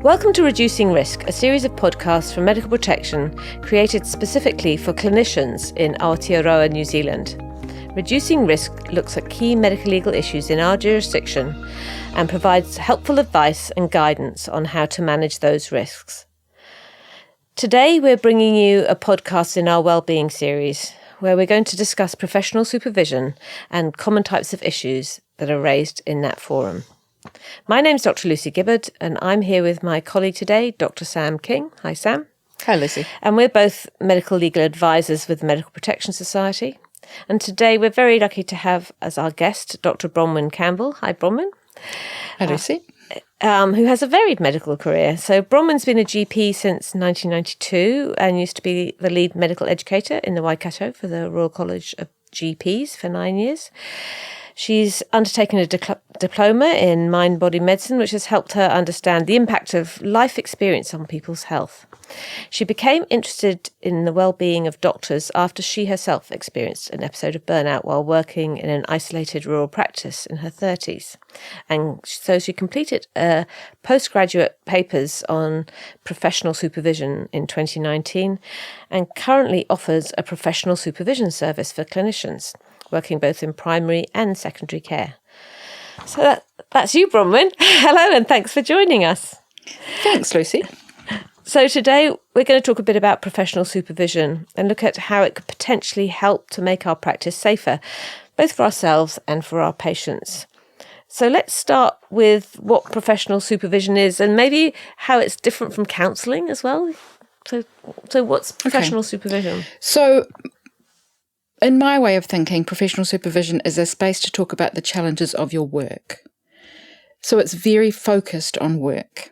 Welcome to Reducing Risk, a series of podcasts from Medical Protection created specifically for clinicians in Aotearoa, New Zealand. Reducing Risk looks at key medical legal issues in our jurisdiction and provides helpful advice and guidance on how to manage those risks. Today we're bringing you a podcast in our Wellbeing series where we're going to discuss professional supervision and common types of issues that are raised in that forum. My name's Dr. Lucy Gibbard, and I'm here with my colleague today, Dr. Sam King. Hi, Sam. Hi, Lucy. And we're both medical legal advisors with the Medical Protection Society. And today we're very lucky to have as our guest Dr. Bronwyn Campbell. Hi, Bronwyn. Hi, Lucy. Who has a varied medical career. So Bronwyn's been a GP since 1992 and used to be the lead medical educator in the Waikato for the Royal College of GPs for 9 years. She's undertaken a diploma in mind-body medicine, which has helped her understand the impact of life experience on people's health. She became interested in the well-being of doctors after she herself experienced an episode of burnout while working in an isolated rural practice in her 30s. And so she completed postgraduate papers on professional supervision in 2019 and currently offers a professional supervision service for clinicians, working both in primary and secondary care. So that's you, Bronwyn. Hello, and thanks for joining us. Thanks, Lucy. So today we're going to talk a bit about professional supervision and look at how it could potentially help to make our practice safer, both for ourselves and for our patients. So let's start with what professional supervision is and maybe how it's different from counselling as well. So what's professional supervision? So in my way of thinking, professional supervision is a space to talk about the challenges of your work. So it's very focused on work.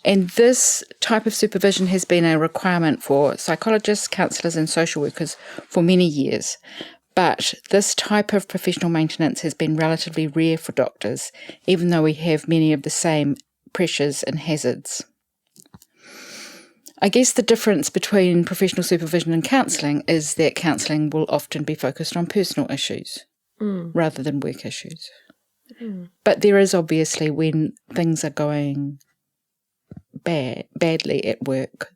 And this type of supervision has been a requirement for psychologists, counsellors and social workers for many years. But this type of professional maintenance has been relatively rare for doctors, even though we have many of the same pressures and hazards. I guess the difference between professional supervision and counselling is that counselling will often be focused on personal issues rather than work issues. But there is obviously, when things are going badly at work,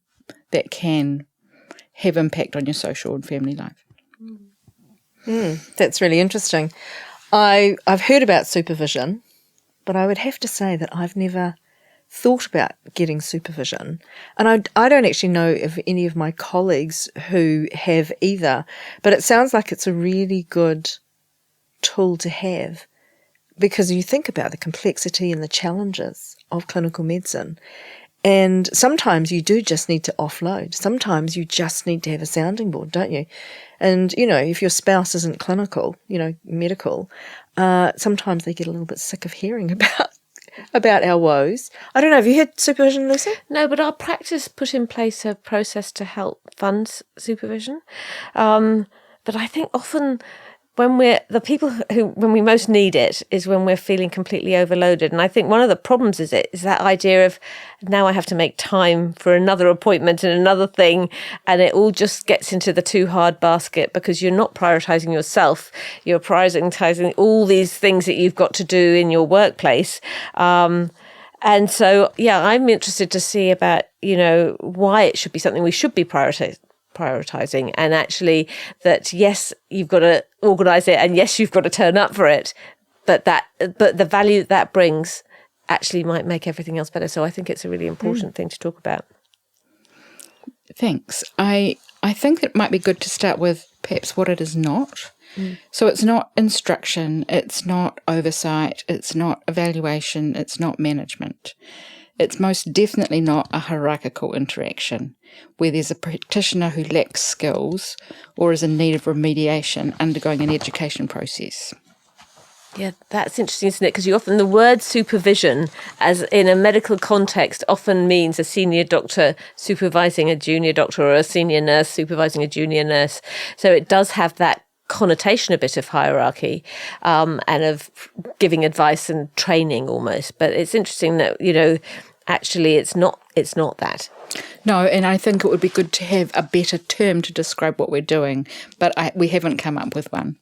that can have impact on your social and family life. That's really interesting. I've heard about supervision, but I would have to say that I've never thought about getting supervision. And I don't actually know of any of my colleagues who have either, but it sounds like it's a really good tool to have because you think about the complexity and the challenges of clinical medicine. And sometimes you do just need to offload. Sometimes you just need to have a sounding board, don't you? And, if your spouse isn't clinical, medical, sometimes they get a little bit sick of hearing about our woes. I don't know, have you had supervision, Lucy? No, but our practice put in place a process to help fund supervision. But I think often when when we most need it is when we're feeling completely overloaded. And I think one of the problems is that idea of now I have to make time for another appointment and another thing, and it all just gets into the too hard basket because you're not prioritising yourself. You're prioritising all these things that you've got to do in your workplace. And so, I'm interested to see about, why it should be something we should be prioritising, and actually that yes, you've got to organise it, and yes, you've got to turn up for it, but the value that brings actually might make everything else better. So I think it's a really important thing to talk about. Thanks. I think it might be good to start with perhaps what it is not. So it's not instruction, it's not oversight, it's not evaluation, it's not management. It's most definitely not a hierarchical interaction where there's a practitioner who lacks skills or is in need of remediation undergoing an education process. Yeah, that's interesting, isn't it? Because the word supervision, as in a medical context, often means a senior doctor supervising a junior doctor or a senior nurse supervising a junior nurse. So it does have that connotation a bit of hierarchy and of giving advice and training almost. But it's interesting that, actually it's not that. No, and I think it would be good to have a better term to describe what we're doing, but we haven't come up with one.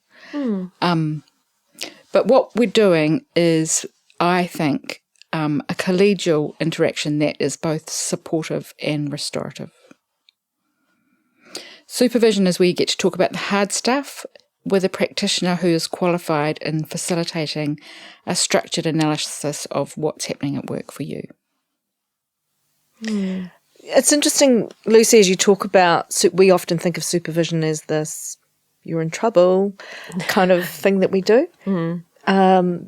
But what we're doing is, I think, a collegial interaction that is both supportive and restorative. Supervision is where you get to talk about the hard stuff with a practitioner who is qualified in facilitating a structured analysis of what's happening at work for you. It's interesting, Lucy, as you talk about, we often think of supervision as this you're in trouble kind of thing that we do.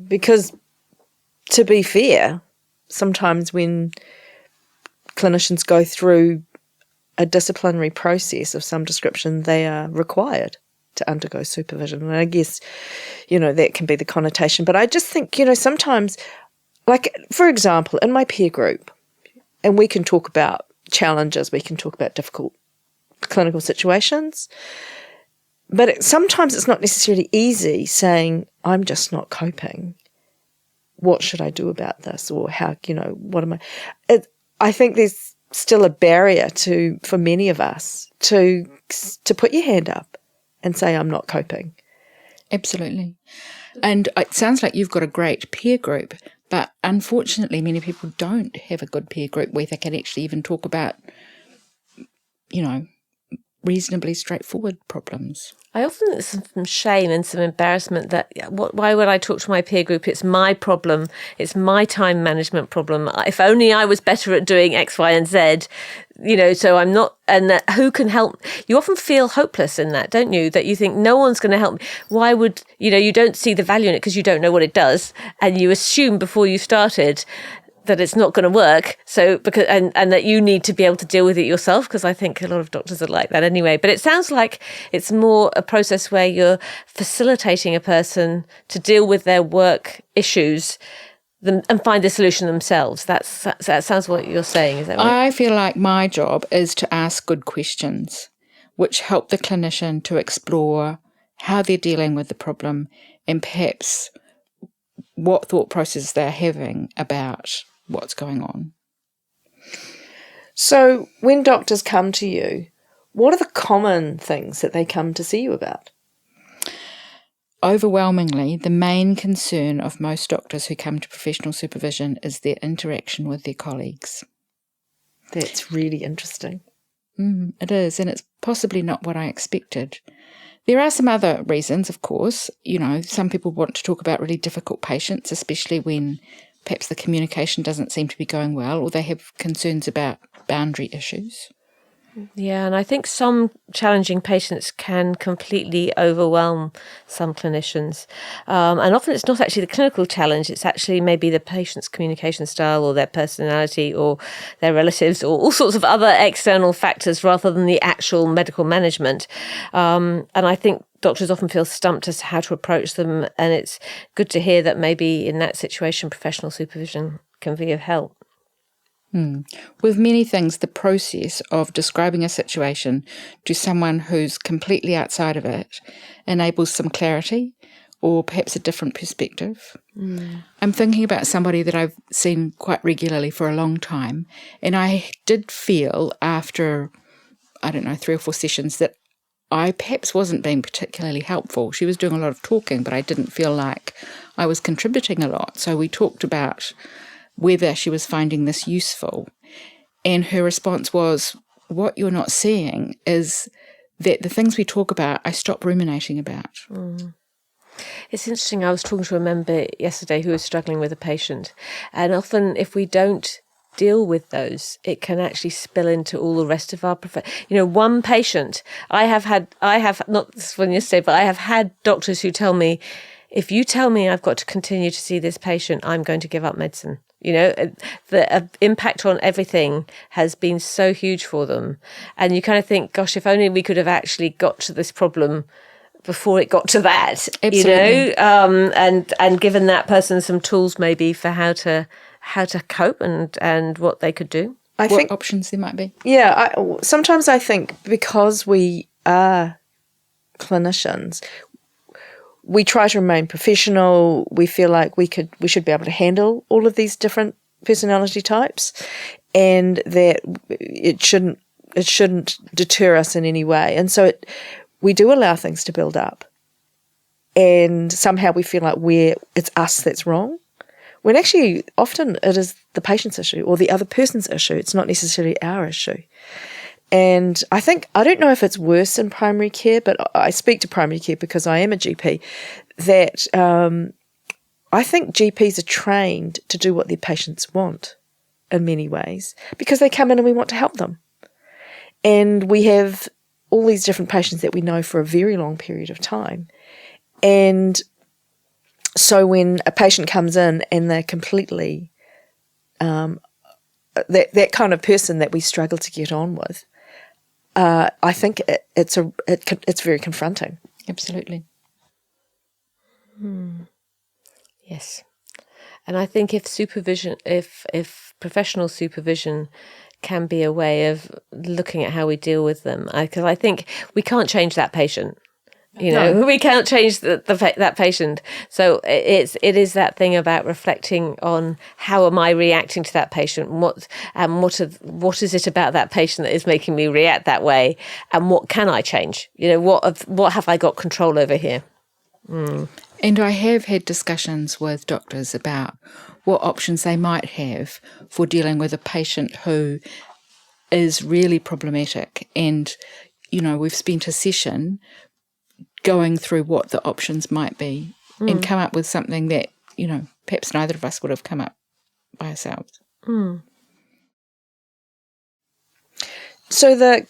Because to be fair, sometimes when clinicians go through a disciplinary process of some description, they are required to undergo supervision. And I guess, that can be the connotation. But I just think, sometimes, like, for example, in my peer group, and we can talk about challenges, we can talk about difficult clinical situations, but sometimes it's not necessarily easy saying, I'm just not coping. What should I do about this? Or how, what am I? I think there's still a barrier for many of us to put your hand up and say, I'm not coping. Absolutely. And it sounds like you've got a great peer group, but unfortunately many people don't have a good peer group where they can actually even talk about, reasonably straightforward problems. I often think there's some shame and some embarrassment that why would I talk to my peer group? It's my problem. It's my time management problem. If only I was better at doing X, Y, and Z, so I'm not, and that who can help? You often feel hopeless in that, don't you? That you think no one's going to help me. Why would, you don't see the value in it because you don't know what it does. And you assume before you started that it's not going to work. So and that you need to be able to deal with it yourself, because I think a lot of doctors are like that anyway. But it sounds like it's more a process where you're facilitating a person to deal with their work issues and find a solution themselves. That sounds what you're saying. Is that right? I feel like my job is to ask good questions, which help the clinician to explore how they're dealing with the problem and perhaps what thought process they're having about what's going on. So when doctors come to you, what are the common things that they come to see you about? Overwhelmingly, the main concern of most doctors who come to professional supervision is their interaction with their colleagues. That's really interesting. It is, and it's possibly not what I expected. There are some other reasons, of course. Some people want to talk about really difficult patients, especially when perhaps the communication doesn't seem to be going well, or they have concerns about boundary issues. Yeah, and I think some challenging patients can completely overwhelm some clinicians. And often it's not actually the clinical challenge, it's actually maybe the patient's communication style or their personality or their relatives or all sorts of other external factors rather than the actual medical management. And I think doctors often feel stumped as to how to approach them, and it's good to hear that maybe in that situation professional supervision can be of help. With many things, the process of describing a situation to someone who's completely outside of it enables some clarity or perhaps a different perspective. I'm thinking about somebody that I've seen quite regularly for a long time, and I did feel after, 3 or 4 sessions that I perhaps wasn't being particularly helpful. She was doing a lot of talking, but I didn't feel like I was contributing a lot. So we talked about whether she was finding this useful. And her response was, what you're not seeing is that the things we talk about, I stop ruminating about. It's interesting. I was talking to a member yesterday who was struggling with a patient. And often if we don't deal with those, it can actually spill into all the rest of our one patient, I have not this one yesterday, but I have had doctors who tell me, if you tell me I've got to continue to see this patient, I'm going to give up medicine. The impact on everything has been so huge for them. And you kind of think, gosh, if only we could have actually got to this problem before it got to that. Absolutely. And given that person some tools maybe for how to cope and what they could do. I think options there might be. Yeah, sometimes I think because we are clinicians, we try to remain professional. We feel like we should be able to handle all of these different personality types, and that it shouldn't deter us in any way. And so we do allow things to build up, and somehow we feel like it's us that's wrong, when actually often it is the patient's issue or the other person's issue. It's not necessarily our issue. And I don't know if it's worse in primary care, but I speak to primary care because I am a GP, that I think GPs are trained to do what their patients want in many ways because they come in and we want to help them. And we have all these different patients that we know for a very long period of time. And so when a patient comes in and they're completely that kind of person that we struggle to get on with, I think it's very confronting. Absolutely. Yes. And I think if supervision, if professional supervision can be a way of looking at how we deal with them, because I think we can't change that patient. We can't change that patient. So it is that thing about reflecting on how am I reacting to that patient, what is it about that patient that is making me react that way, and what can I change? What have I got control over here? And I have had discussions with doctors about what options they might have for dealing with a patient who is really problematic. And, we've spent a session going through what the options might be and come up with something that, perhaps neither of us would have come up by ourselves. So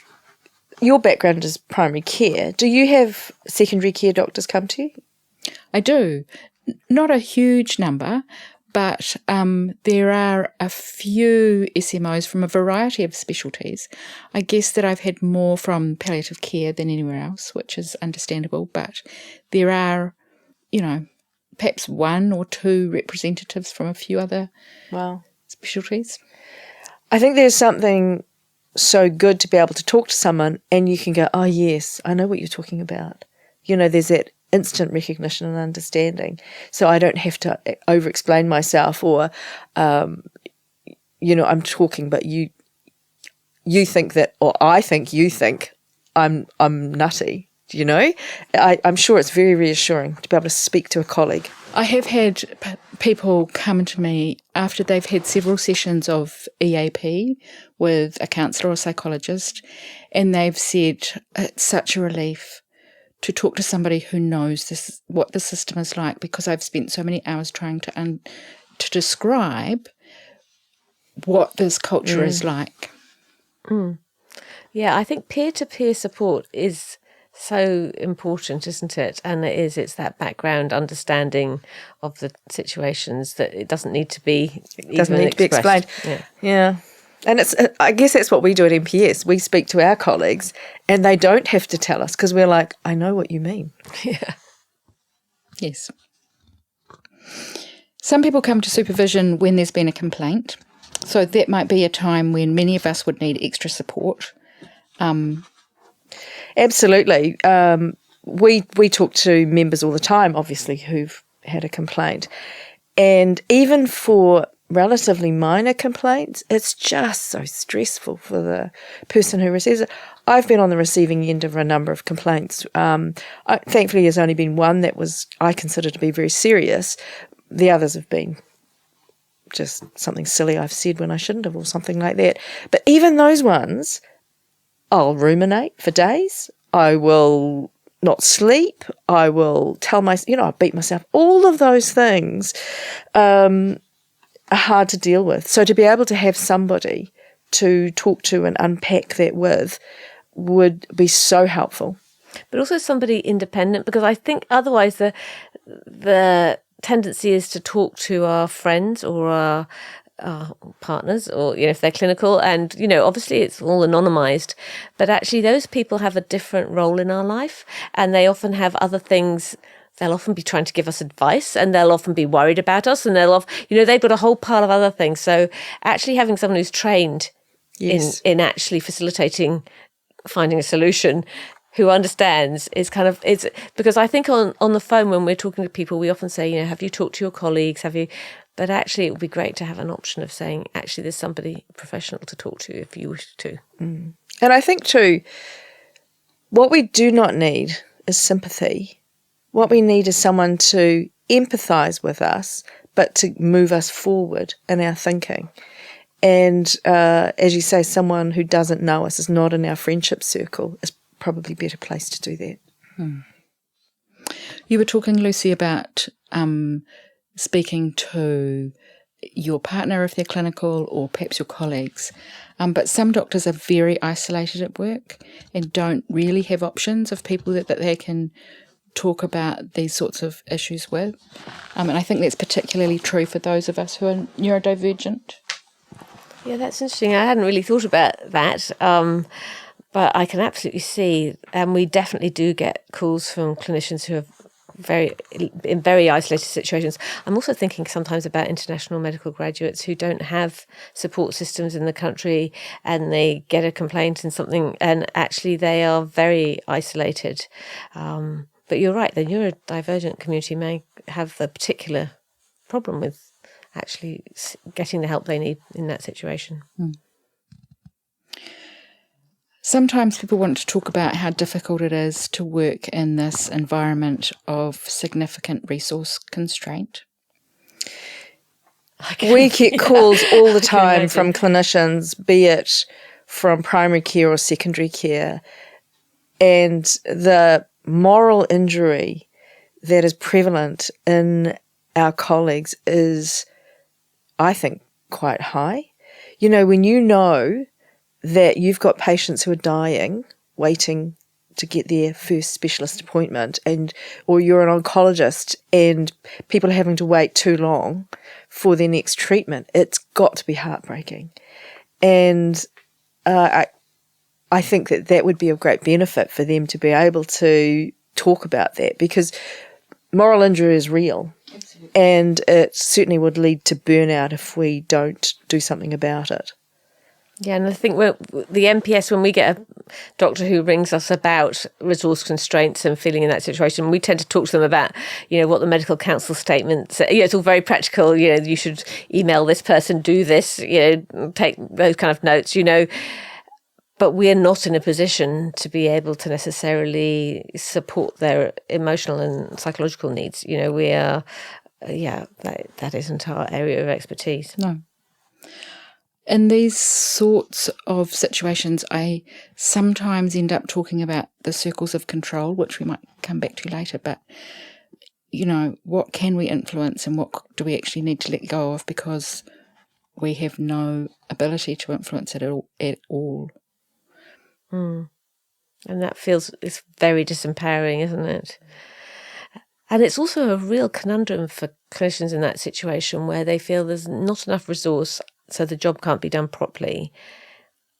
your background is primary care. Do you have secondary care doctors come to you? I do. Not a huge number, but there are a few SMOs from a variety of specialties. I guess that I've had more from palliative care than anywhere else, which is understandable, but there are, perhaps one or two representatives from a few other specialties. I think there's something so good to be able to talk to someone and you can go, oh, yes, I know what you're talking about. There's that instant recognition and understanding. So I don't have to over-explain myself or, I'm talking, but you think that, or I think you think I'm nutty, I'm sure it's very reassuring to be able to speak to a colleague. I have had people come to me after they've had several sessions of EAP with a counsellor or psychologist, and they've said it's such a relief to talk to somebody who knows what the system is like, because I've spent so many hours trying to describe what this culture is like. Yeah, I think peer-to-peer support is so important, isn't it? And it's that background understanding of the situations that it doesn't need to be explained. Yeah. And I guess that's what we do at MPS. We speak to our colleagues and they don't have to tell us because we're like, I know what you mean. Yeah. Yes. Some people come to supervision when there's been a complaint. So that might be a time when many of us would need extra support. Absolutely. We talk to members all the time, obviously, who've had a complaint. And even for relatively minor complaints, it's just so stressful for the person who receives it. I've been on the receiving end of a number of complaints. Thankfully, there's only been one that I consider to be very serious. The others have been just something silly I've said when I shouldn't have or something like that. But even those ones, I'll ruminate for days. I will not sleep. I will tell myself, I beat myself. All of those things are hard to deal with. So to be able to have somebody to talk to and unpack that with would be so helpful. But also somebody independent, because I think otherwise the tendency is to talk to our friends or our partners, or if they're clinical, and obviously it's all anonymized, but actually those people have a different role in our life, and they often have other things. They'll often be trying to give us advice, and they'll often be worried about us, and they've got a whole pile of other things. So actually having someone who's trained in actually facilitating finding a solution, who understands, is it's because I think on the phone when we're talking to people, we often say, have you talked to your colleagues? But actually it would be great to have an option of saying, actually, there's somebody professional to talk to if you wish to. And I think too, what we do not need is sympathy. What we need is someone to empathise with us, but to move us forward in our thinking. And as you say, someone who doesn't know us, is not in our friendship circle, is probably a better place to do that. You were talking, Lucy, about speaking to your partner if they're clinical, or perhaps your colleagues. But some doctors are very isolated at work and don't really have options of people that they can talk about these sorts of issues with. And I think that's particularly true for those of us who are neurodivergent. Yeah, that's interesting. I hadn't really thought about that, but I can absolutely see, and we definitely do get calls from clinicians who are in very isolated situations. I'm also thinking sometimes about international medical graduates who don't have support systems in the country, and they get a complaint and something, and actually they are very isolated. But you're right, the neurodivergent community may have the particular problem with actually getting the help they need in that situation. Sometimes people want to talk about how difficult it is to work in this environment of significant resource constraint. We get calls all the time from clinicians, be it from primary care or secondary care, and the moral injury that is prevalent in our colleagues is, I think, quite high. You know, when you know that you've got patients who are dying, waiting to get their first specialist appointment, or you're an oncologist and people are having to wait too long for their next treatment, it's got to be heartbreaking. And I think that would be of great benefit for them to be able to talk about that, because moral injury is real. Absolutely. And it certainly would lead to burnout if we don't do something about it. Yeah, and I think the MPS, when we get a doctor who rings us about resource constraints and feeling in that situation, we tend to talk to them about, what the medical council statement says. It's all very practical. You should email this person, do this, take those kind of notes, But we're not in a position to be able to necessarily support their emotional and psychological needs. We are, that isn't our area of expertise. No. In these sorts of situations, I sometimes end up talking about the circles of control, which we might come back to later. But, what can we influence and what do we actually need to let go of, because we have no ability to influence it at all. And that it's very disempowering, isn't it? And it's also a real conundrum for clinicians in that situation where they feel there's not enough resource, so the job can't be done properly.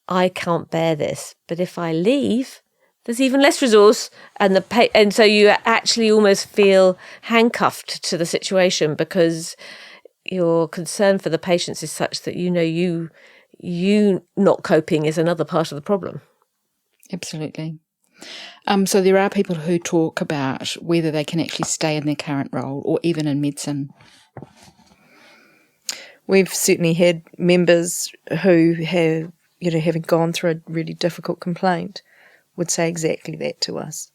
I can't bear this, but if I leave, there's even less resource, and so you actually almost feel handcuffed to the situation because your concern for the patients is such that you not coping is another part of the problem. Absolutely. So there are people who talk about whether they can actually stay in their current role or even in medicine. We've certainly had members who have, having gone through a really difficult complaint, would say exactly that to us,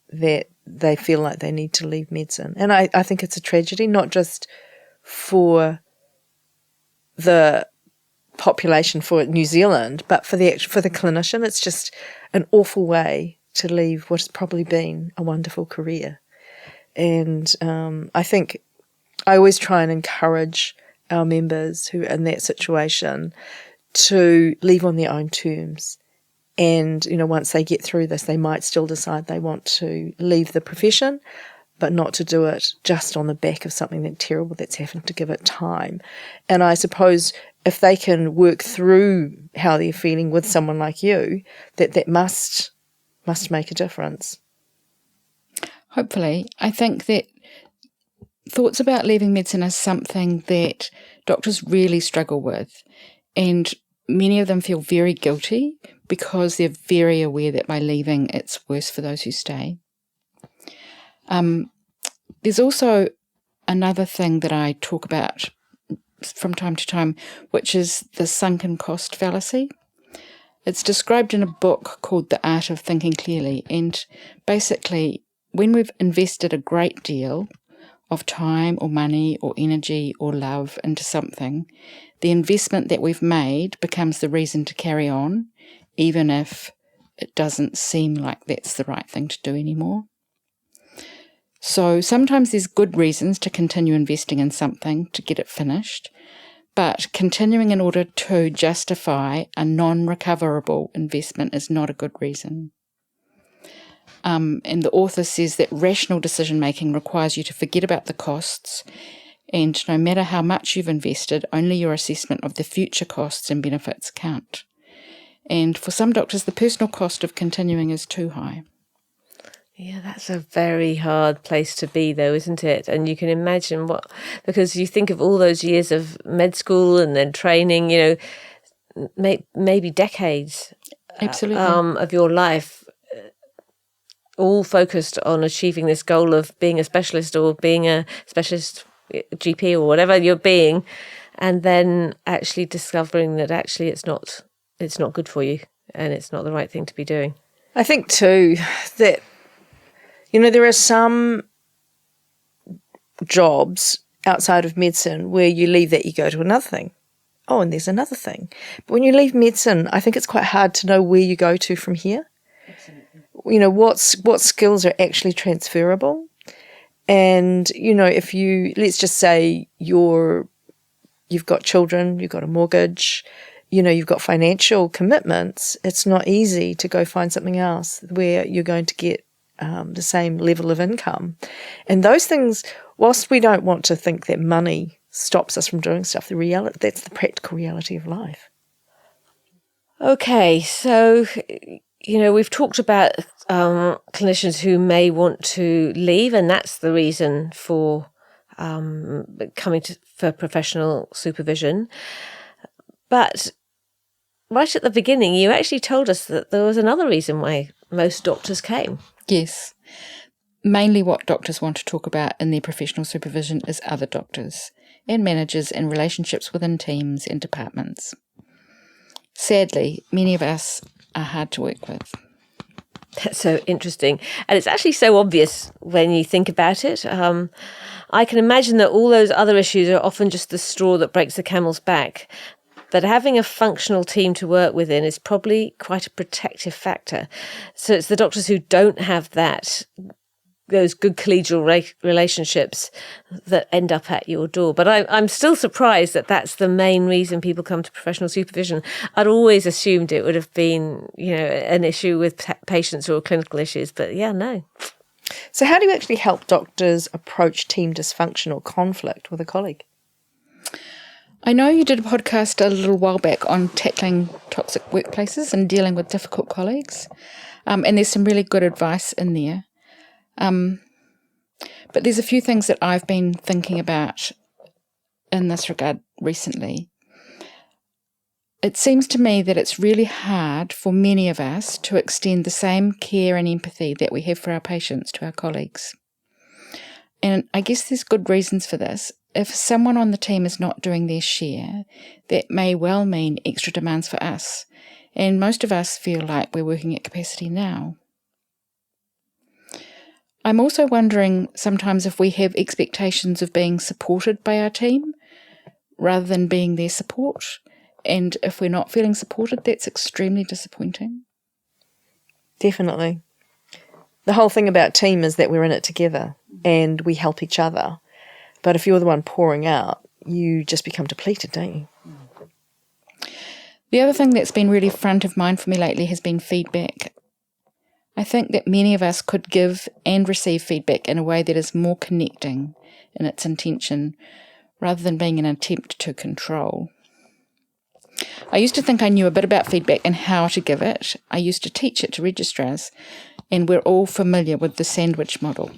that they feel like they need to leave medicine. And I think it's a tragedy, not just for the population, for New Zealand, but for the clinician. It's just an awful way to leave what has probably been a wonderful career. And I think I always try and encourage our members who are in that situation to leave on their own terms. And, once they get through this, they might still decide they want to leave the profession, but not to do it just on the back of something that terrible that's happened, to give it time. And I suppose if they can work through how they're feeling with someone like you, that must make a difference. Hopefully. I think that thoughts about leaving medicine are something that doctors really struggle with, and many of them feel very guilty because they're very aware that by leaving it's worse for those who stay. There's also another thing that I talk about from time to time, which is the sunken cost fallacy. It's described in a book called The Art of Thinking Clearly, and basically when we've invested a great deal of time or money or energy or love into something, the investment that we've made becomes the reason to carry on, even if it doesn't seem like that's the right thing to do anymore. So sometimes there's good reasons to continue investing in something to get it finished, but continuing in order to justify a non-recoverable investment is not a good reason. And the author says that rational decision-making requires you to forget about the costs, and no matter how much you've invested, only your assessment of the future costs and benefits count. And for some doctors, the personal cost of continuing is too high. Yeah, that's a very hard place to be, though, isn't it? And you can imagine because you think of all those years of med school and then training, maybe decades Absolutely. of your life, all focused on achieving this goal of being a specialist or being a specialist GP or whatever you're being, and then actually discovering that actually it's not good for you and it's not the right thing to be doing. I think too that, there are some jobs outside of medicine where you leave that, you go to another thing. Oh, and there's another thing. But when you leave medicine, I think it's quite hard to know where you go to from here. Absolutely. What skills are actually transferable. And, if let's just say you've got children, you've got a mortgage, you've got financial commitments, it's not easy to go find something else where you're going to get the same level of income. And those things, whilst we don't want to think that money stops us from doing stuff, that's the practical reality of life. Okay, so, we've talked about clinicians who may want to leave, and that's the reason for coming for professional supervision. But right at the beginning, you actually told us that there was another reason why most doctors came. Yes. Mainly what doctors want to talk about in their professional supervision is other doctors and managers and relationships within teams and departments. Sadly, many of us are hard to work with. That's so interesting. And it's actually so obvious when you think about it. I can imagine that all those other issues are often just the straw that breaks the camel's back. But having a functional team to work within is probably quite a protective factor. So it's the doctors who don't have those good collegial relationships that end up at your door. But I'm still surprised that that's the main reason people come to professional supervision. I'd always assumed it would have been, an issue with patients or clinical issues. But yeah, no. So how do you actually help doctors approach team dysfunction or conflict with a colleague? I know you did a podcast a little while back on tackling toxic workplaces and dealing with difficult colleagues. And there's some really good advice in there. But there's a few things that I've been thinking about in this regard recently. It seems to me that it's really hard for many of us to extend the same care and empathy that we have for our patients to our colleagues. And I guess there's good reasons for this. If someone on the team is not doing their share, that may well mean extra demands for us. And most of us feel like we're working at capacity now. I'm also wondering sometimes if we have expectations of being supported by our team rather than being their support. And if we're not feeling supported, that's extremely disappointing. Definitely. The whole thing about team is that we're in it together and we help each other. But if you're the one pouring out, you just become depleted, don't you? The other thing that's been really front of mind for me lately has been feedback. I think that many of us could give and receive feedback in a way that is more connecting in its intention, rather than being an attempt to control. I used to think I knew a bit about feedback and how to give it. I used to teach it to registrars, and we're all familiar with the sandwich model.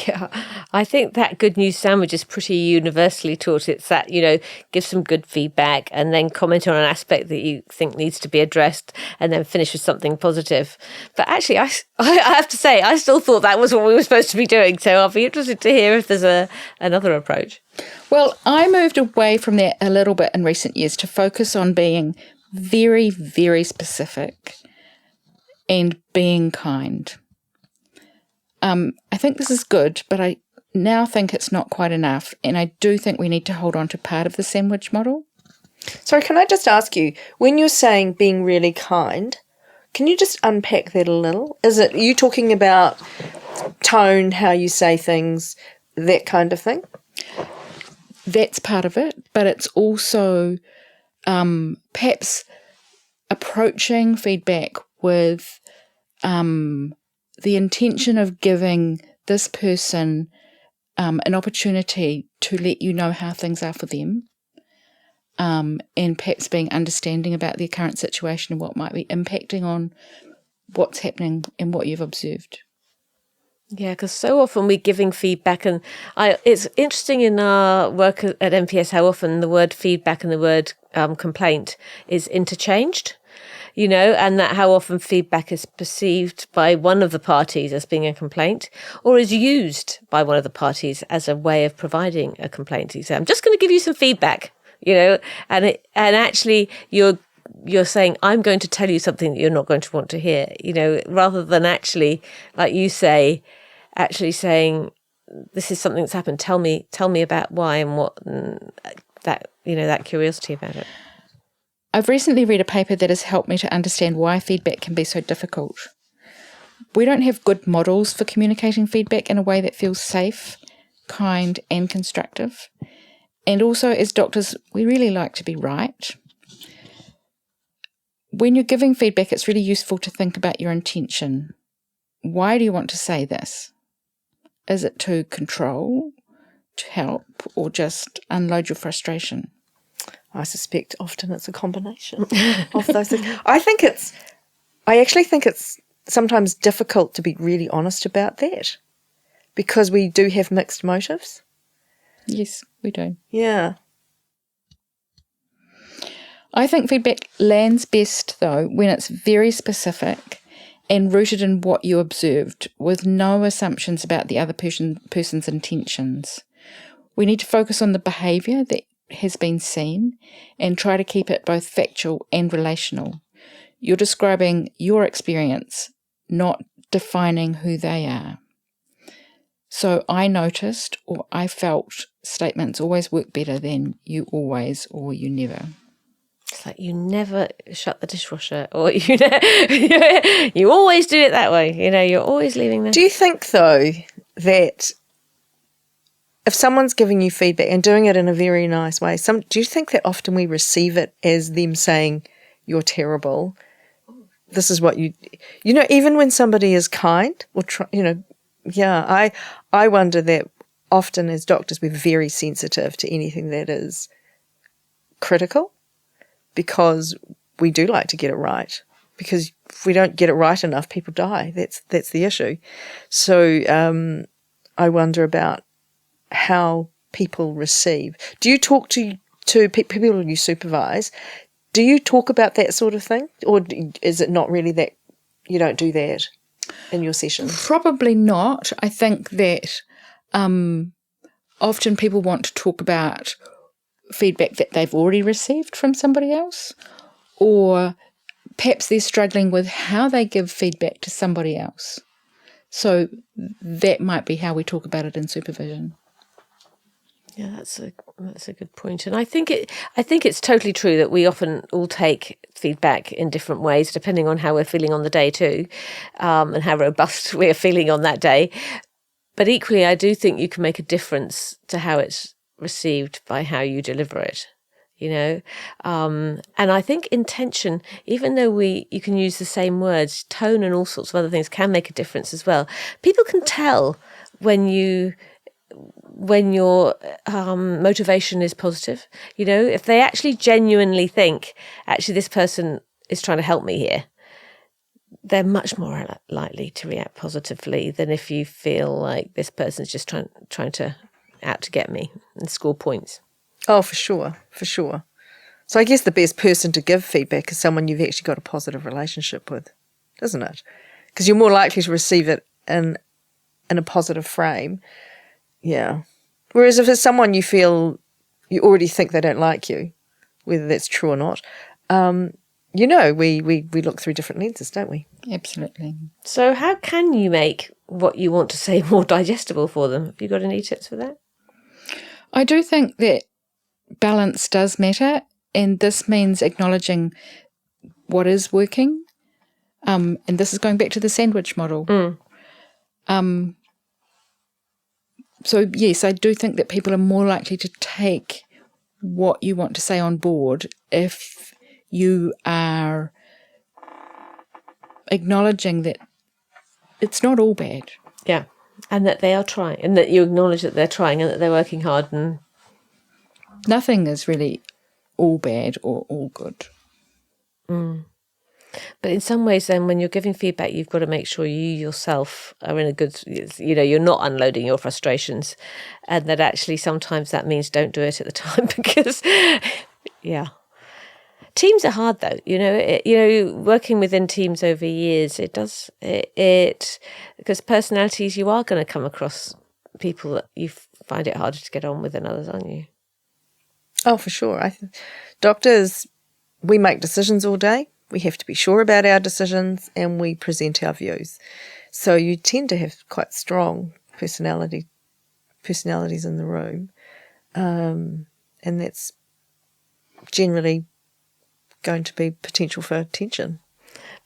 Yeah, I think that good news sandwich is pretty universally taught. It's that, give some good feedback and then comment on an aspect that you think needs to be addressed and then finish with something positive. But actually, I have to say, I still thought that was what we were supposed to be doing. So I'll be interested to hear if there's another approach. Well, I moved away from that a little bit in recent years to focus on being very, very specific and being kind. I think this is good, but I now think it's not quite enough, and I do think we need to hold on to part of the sandwich model. Sorry, can I just ask you, when you're saying being really kind, can you just unpack that a little? Is it you talking about tone, how you say things, that kind of thing? That's part of it, but it's also perhaps approaching feedback with the intention of giving this person an opportunity to let you know how things are for them, and perhaps being understanding about their current situation and what might be impacting on what's happening and what you've observed. Yeah, because so often we're giving feedback, and it's interesting in our work at MPS how often the word feedback and the word complaint is interchanged, and that how often feedback is perceived by one of the parties as being a complaint, or is used by one of the parties as a way of providing a complaint. So I'm just going to give you some feedback, and actually you're saying, I'm going to tell you something that you're not going to want to hear, rather than actually, like you say, actually saying, this is something that's happened. Tell me about why and what, and that curiosity about it. I've recently read a paper that has helped me to understand why feedback can be so difficult. We don't have good models for communicating feedback in a way that feels safe, kind, and constructive. And also, as doctors, we really like to be right. When you're giving feedback, it's really useful to think about your intention. Why do you want to say this? Is it to control, to help, or just unload your frustration? I suspect often it's a combination of those things. I actually think it's sometimes difficult to be really honest about that, because we do have mixed motives. Yes, we do. Yeah. I think feedback lands best, though, when it's very specific and rooted in what you observed, with no assumptions about the other person's intentions. We need to focus on the behaviour that has been seen and try to keep it both factual and relational. You're describing your experience, not defining who they are. So I noticed, or I felt, statements always work better than you always or you never. It's like you never shut the dishwasher, or you always do it that way. You're always leaving the... Do you think, though, that if someone's giving you feedback and doing it in a very nice way, do you think that often we receive it as them saying, you're terrible, this is what even when somebody is kind or, I wonder that often as doctors we're very sensitive to anything that is critical, because we do like to get it right. Because if we don't get it right enough, people die. That's the issue. So I wonder about how people receive. Do you talk to people you supervise? Do you talk about that sort of thing? Or is it not really that you don't do that in your sessions? Probably not. I think that often people want to talk about feedback that they've already received from somebody else, or perhaps they're struggling with how they give feedback to somebody else. So that might be how we talk about it in supervision. Yeah, that's a good point, and I think it's totally true that we often all take feedback in different ways depending on how we're feeling on the day too, and how robust we're feeling on that day. But equally, I do think you can make a difference to how it's received by how you deliver it. And I think intention, even though you can use the same words, tone and all sorts of other things can make a difference as well. People can tell when your motivation is positive, if they actually genuinely think, actually this person is trying to help me here, they're much more likely to react positively than if you feel like this person's just trying to out to get me and score points. Oh, for sure. So I guess the best person to give feedback is someone you've actually got a positive relationship with, isn't it? Because you're more likely to receive it in a positive frame. Yeah. Whereas if it's someone you feel you already think they don't like you, whether that's true or not, we look through different lenses, don't we? Absolutely. So how can you make what you want to say more digestible for them? Have you got any tips for that? I do think that balance does matter, and this means acknowledging what is working. And this is going back to the sandwich model. So, yes, I do think that people are more likely to take what you want to say on board if you are acknowledging that it's not all bad. Yeah, and that they are trying, and that you acknowledge that they're trying and that they're working hard. And nothing is really all bad or all good. But in some ways, then, when you're giving feedback, you've got to make sure you yourself are in a good, you're not unloading your frustrations, and that actually sometimes that means don't do it at the time because, yeah. Teams are hard, though. Working within teams over years, because personalities, you are going to come across people that you find it harder to get on with than others, aren't you? Oh, for sure. Doctors, we make decisions all day. We have to be sure about our decisions, and we present our views. So you tend to have quite strong personalities in the room, and that's generally going to be potential for tension.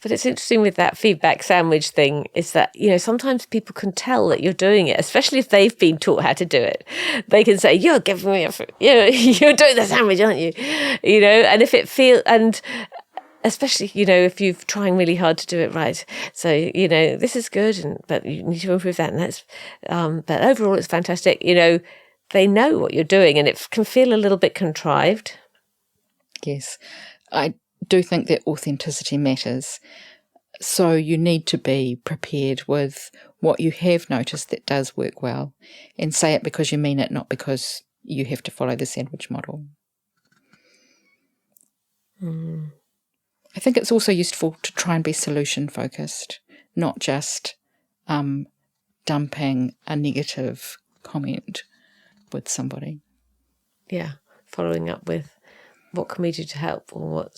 But it's interesting with that feedback sandwich thing is that, sometimes people can tell that you're doing it, especially if they've been taught how to do it. They can say, you're giving me you're doing the sandwich, aren't you? And if it and especially, if you're trying really hard to do it right. So, this is good, but you need to improve that. And that's, but overall it's fantastic. They know what you're doing, and it can feel a little bit contrived. Yes. I do think that authenticity matters. So you need to be prepared with what you have noticed that does work well, and say it because you mean it, not because you have to follow the sandwich model. I think it's also useful to try and be solution focused, not just dumping a negative comment with somebody. Yeah, following up with what can we do to help, or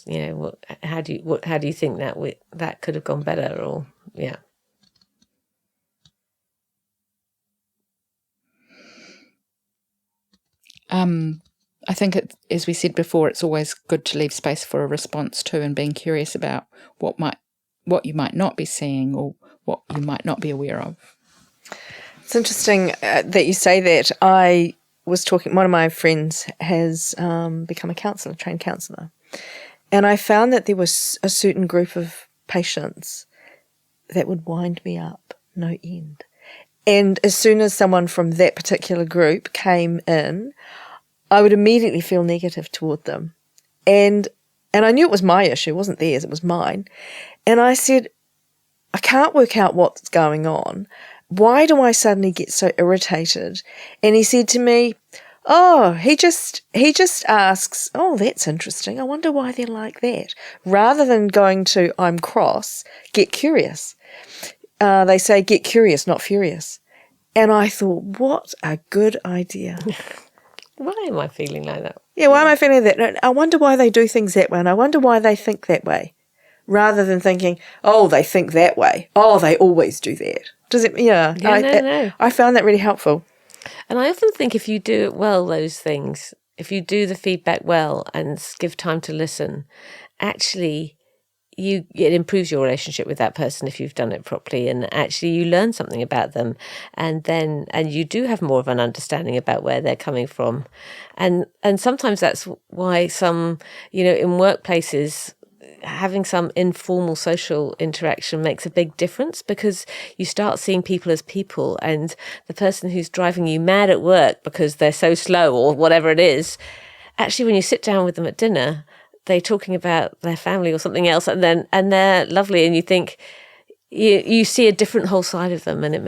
how do you think that could have gone better, or yeah. I think, as we said before, it's always good to leave space for a response too, and being curious about what you might not be seeing or what you might not be aware of. It's interesting that you say that. I was talking, one of my friends has become a trained counsellor, and I found that there was a certain group of patients that would wind me up no end. And as soon as someone from that particular group came in, I would immediately feel negative toward them. And I knew it was my issue, it wasn't theirs, it was mine. And I said, I can't work out what's going on. Why do I suddenly get so irritated? And he said to me, oh, he just asks, oh, that's interesting. I wonder why they're like that. Rather than going to, I'm cross, get curious. They say, get curious, not furious. And I thought, what a good idea. Why am I feeling like that? Yeah, why am I feeling that? I wonder why they do things that way, and I wonder why they think that way. Rather than thinking, oh, they think that way. Oh, they always do that. Does it? Yeah. No. I found that really helpful. And I often think if you do it well, those things, if you do the feedback well and give time to listen, actually it improves your relationship with that person if you've done it properly, and actually you learn something about them, and you do have more of an understanding about where they're coming from. And sometimes that's why some, in workplaces, having some informal social interaction makes a big difference, because you start seeing people as people, and the person who's driving you mad at work because they're so slow or whatever it is, actually when you sit down with them at dinner, they're talking about their family or something else, and they're lovely, and you think you see a different whole side of them, and it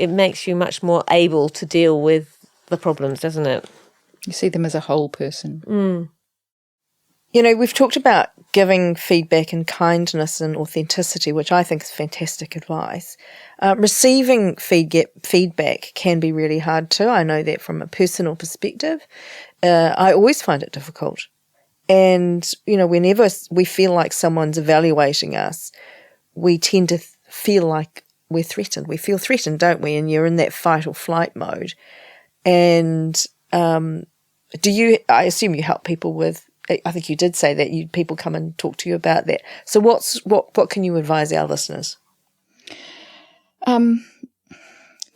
makes you much more able to deal with the problems, doesn't it? You see them as a whole person. We've talked about giving feedback and kindness and authenticity, which I think is fantastic advice. Receiving feedback can be really hard too. I know that from a personal perspective. I always find it difficult. And, whenever we feel like someone's evaluating us, we tend to feel like we're threatened. We feel threatened, don't we? And you're in that fight or flight mode. And I assume you help people with, I think you did say that people come and talk to you about that. So what can you advise our listeners?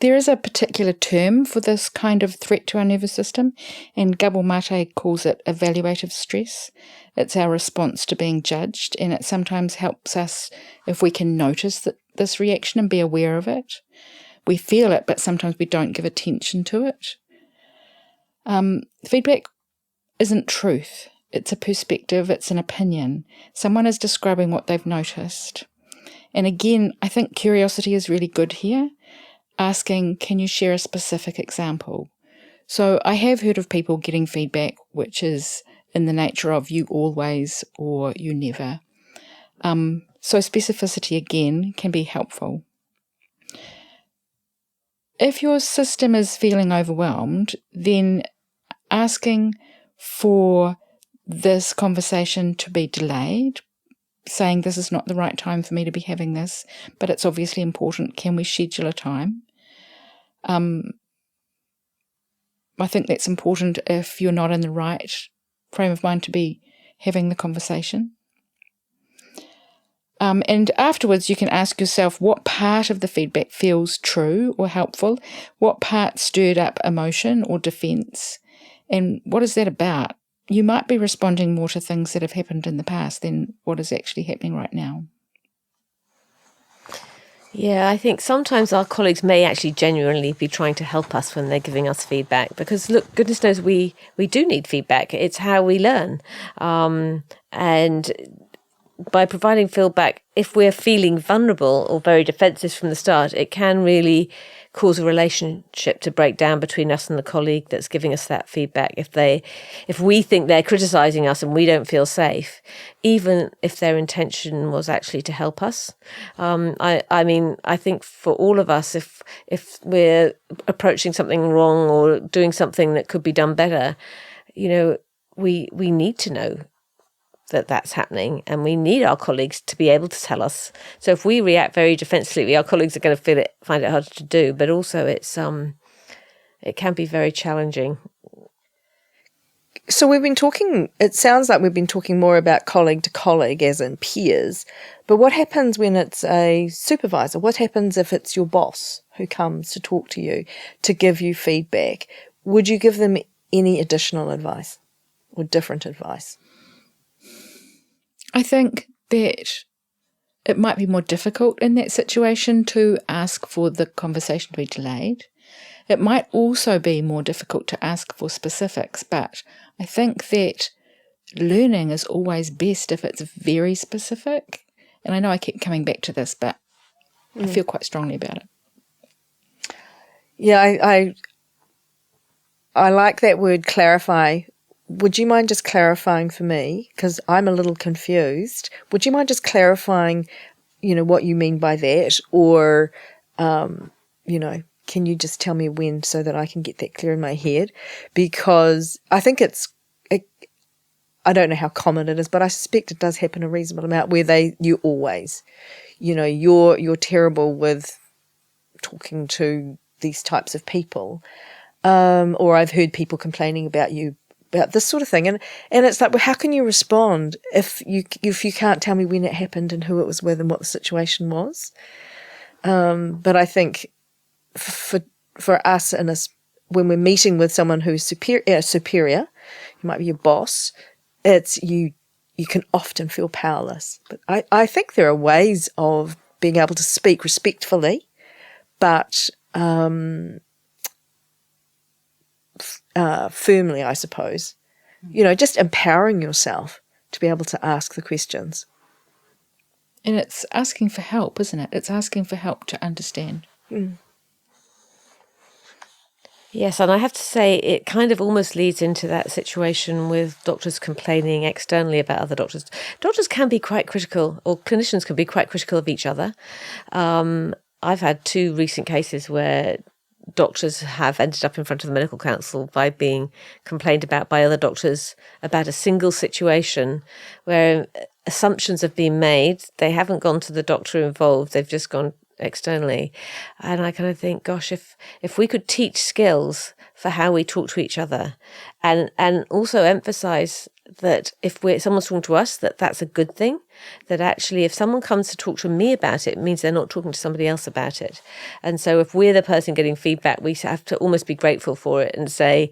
There is a particular term for this kind of threat to our nervous system, and Gabor Mate calls it evaluative stress. It's our response to being judged, and it sometimes helps us if we can notice this reaction and be aware of it. We feel it, but sometimes we don't give attention to it. Feedback isn't truth. It's a perspective, it's an opinion. Someone is describing what they've noticed. And again, I think curiosity is really good here. Asking, can you share a specific example? So I have heard of people getting feedback which is in the nature of you always or you never. So specificity again can be helpful. If your system is feeling overwhelmed, then asking for this conversation to be delayed, saying this is not the right time for me to be having this, but it's obviously important. Can we schedule a time? I think that's important if you're not in the right frame of mind to be having the conversation. And afterwards, you can ask yourself what part of the feedback feels true or helpful, what part stirred up emotion or defence, and what is that about? You might be responding more to things that have happened in the past than what is actually happening right now. Yeah, I think sometimes our colleagues may actually genuinely be trying to help us when they're giving us feedback, because look, goodness knows we do need feedback. It's how we learn. And by providing feedback, if we're feeling vulnerable or very defensive from the start, it can really cause a relationship to break down between us and the colleague that's giving us that feedback. If we think they're criticizing us and we don't feel safe, even if their intention was actually to help us. I think for all of us, if we're approaching something wrong or doing something that could be done better, we need to know that's happening, and we need our colleagues to be able to tell us. So if we react very defensively, our colleagues are going to find it harder to do, but also it can be very challenging. So it sounds like we've been talking more about colleague to colleague as in peers, but what happens when it's a supervisor? What happens if it's your boss who comes to talk to you, to give you feedback? Would you give them any additional advice or different advice? I think that it might be more difficult in that situation to ask for the conversation to be delayed. It might also be more difficult to ask for specifics, but I think that learning is always best if it's very specific. And I know I keep coming back to this, but I feel quite strongly about it. Yeah, I like that word clarify. Would you mind just clarifying for me? Because I'm a little confused. Would you mind just clarifying, what you mean by that? Or, can you just tell me when so that I can get that clear in my head? Because I think I don't know how common it is, but I suspect it does happen a reasonable amount where you always, you're terrible with talking to these types of people. Or I've heard people complaining about you about this sort of thing, and it's like, well, how can you respond if you can't tell me when it happened and who it was with and what the situation was? But I think for us when we're meeting with someone who's superior, you might be your boss. It's you can often feel powerless. But I think there are ways of being able to speak respectfully, but firmly, I suppose. Just empowering yourself to be able to ask the questions. And it's asking for help, isn't it? It's asking for help to understand. Yes, and I have to say it kind of almost leads into that situation with doctors complaining externally about other doctors. Doctors can be quite critical, or clinicians can be quite critical of each other. I've had 2 recent cases where doctors have ended up in front of the medical council by being complained about by other doctors about a single situation where assumptions have been made. They haven't gone to the doctor involved, they've just gone externally. And I kind of think, gosh, if we could teach skills for how we talk to each other, and also emphasize that if someone's talking to us, that's a good thing, that actually if someone comes to talk to me about it, it means they're not talking to somebody else about it. And so if we're the person getting feedback, we have to almost be grateful for it and say,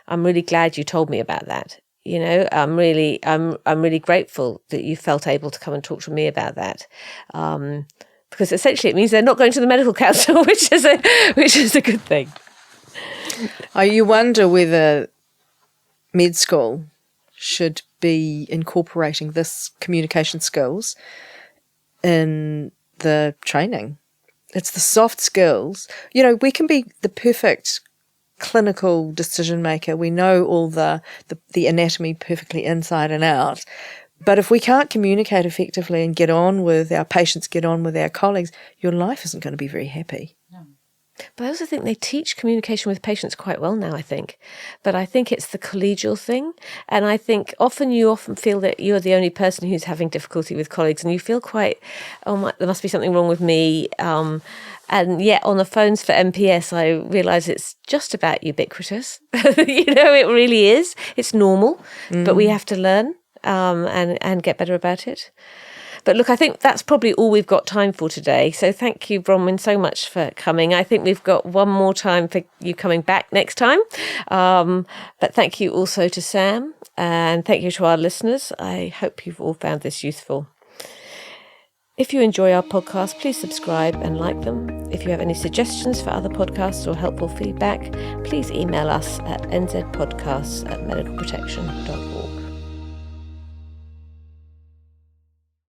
I'm really glad you told me about that. You know, I'm really grateful that you felt able to come and talk to me about that. Because essentially it means they're not going to the medical council, which is a good thing. You wonder whether med school should be incorporating this communication skills in the training. It's the soft skills. You know, we can be the perfect clinical decision maker. We know all the anatomy perfectly inside and out. But if we can't communicate effectively and get on with our patients, get on with our colleagues, your life isn't going to be very happy. But I also think they teach communication with patients quite well now, I think. But I think it's the collegial thing. And I think you often feel that you're the only person who's having difficulty with colleagues, and you feel quite, there must be something wrong with me. And yet on the phones for MPS, I realise it's just about ubiquitous. You know, it really is. It's normal, but we have to learn and get better about it. But look, I think that's probably all we've got time for today. So thank you, Bronwyn, so much for coming. I think we've got one more time for you coming back next time. But thank you also to Sam, and thank you to our listeners. I hope you've all found this useful. If you enjoy our podcast, please subscribe and like them. If you have any suggestions for other podcasts or helpful feedback, please email us at nzpodcasts@medicalprotection.org.